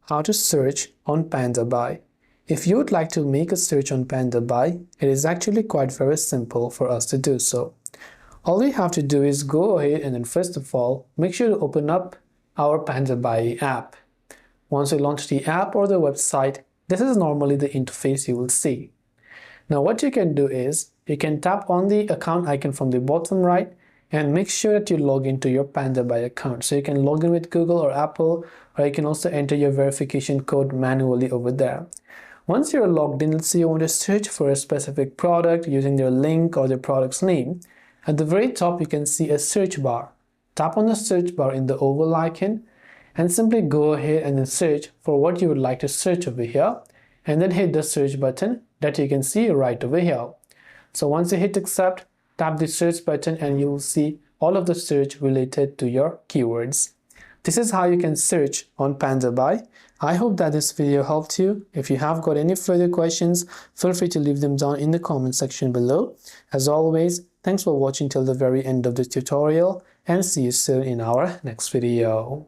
how to search on PandaBuy. If you would like to make a search on PandaBuy, it is actually quite very simple for us to do so. All we have to do is go ahead and then first of all, make sure to open up our PandaBuy app. Once you launch the app or the website, this is normally the interface you will see. Now what you can do is, you can tap on the account icon from the bottom right and make sure that you log into your PandaBuy account. So you can log in with Google or Apple, or you can also enter your verification code manually over there. Once you're logged in, let's say you want to search for a specific product using their link or their product's name. At the very top, you can see a search bar. Tap on the search bar in the oval icon and simply go ahead and then search for what you would like to search over here, and then hit the search button that you can see right over here. So once you hit accept, tap the search button and you will see all of the search related to your keywords. This is how you can search on PandaBuy. I hope that this video helped you. If you have got any further questions, feel free to leave them down in the comment section below. As always, thanks for watching till the very end of the tutorial, and see you soon in our next video.